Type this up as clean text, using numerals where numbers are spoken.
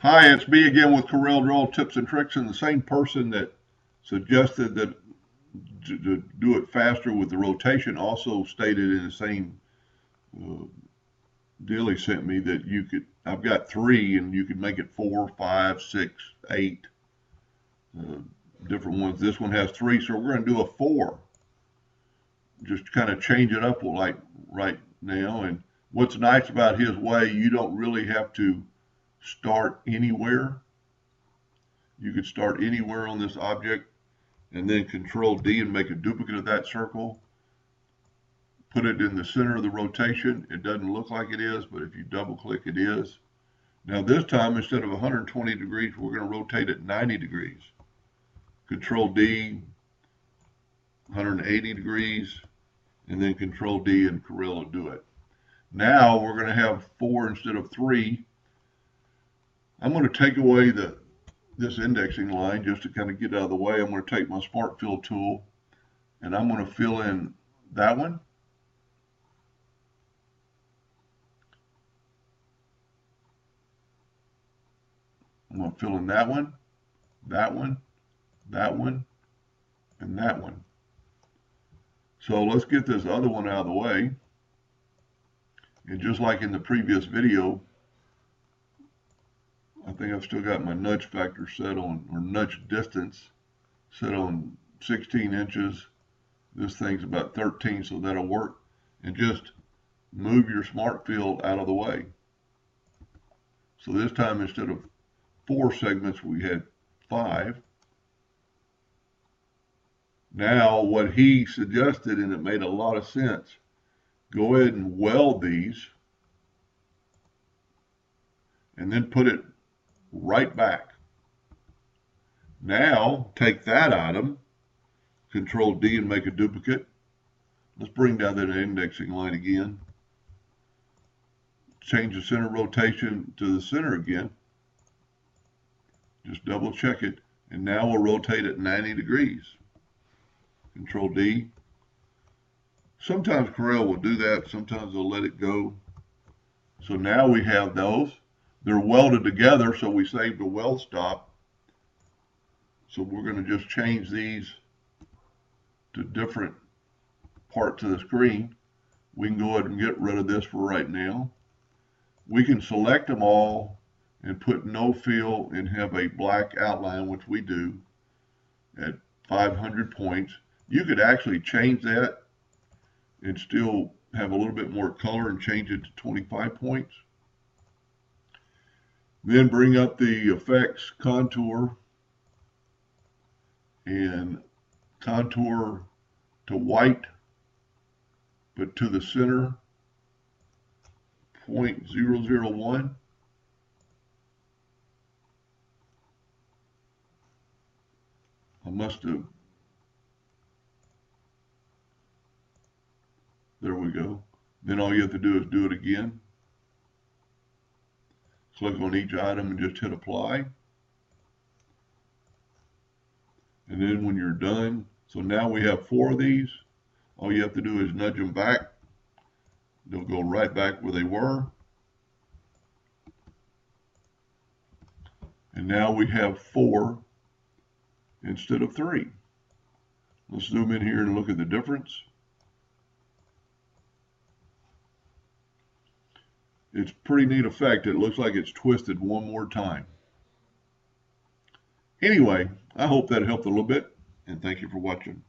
Hi, it's me again with Corel Draw Tips and Tricks, and the same person that suggested that to do it faster with the rotation also stated in the same uh, deal he sent me that you could, I've got 3 and you could make it 4, 5, 6, 8 uh, different ones. This one has 3, so we're going to do a 4. Just kind of change it up like right now. And what's nice about his way, you don't really have to start anywhere. You could start anywhere on this object and then Control D and make a duplicate of that circle. Put it in the center of the rotation. It doesn't look like it is, but if you double click, it is. Now this time, instead of 120 degrees, we're going to rotate it 90 degrees. Control D, 180 degrees, and then Control D and Corel will do it. Now we're going to have 4 instead of 3. I'm going to take away this indexing line just to kind of get out of the way. I'm going to take my Smart Fill tool and I'm going to fill in that one. I'm going to fill in that one, that one, that one, and that one. So let's get this other one out of the way. And just like in the previous video, I think I've still got my nudge factor set on, or nudge distance set on 16 inches. This thing's about 13, so that'll work. And just move your Smart Fill out of the way. So this time, instead of 4 segments, we had 5. Now, what he suggested, and it made a lot of sense, go ahead and weld these and then put it right back. Now, take that item, Control D and make a duplicate. Let's bring down that indexing line again. Change the center rotation to the center again. Just double check it. And now we'll rotate it 90 degrees. Control D. Sometimes Corel will do that. Sometimes they'll let it go. So now we have those. They're welded together, so we saved a weld stop. So we're going to just change these to different parts of the screen. We can go ahead and get rid of this for right now. We can select them all and put no fill and have a black outline, which we do at 500 points. You could actually change that and still have a little bit more color and change it to 25 points. Then bring up the effects contour and contour to white, but to the center, 0.001. I must have, there we go. Then all you have to do is do it again. Click on each item and just hit apply. And then when you're done, so now we have 4 of these. All you have to do is nudge them back. They'll go right back where they were. And now we have 4 instead of 3. Let's zoom in here and look at the difference. It's a pretty neat effect. It looks like it's twisted one more time. Anyway, I hope that helped a little bit, and thank you for watching.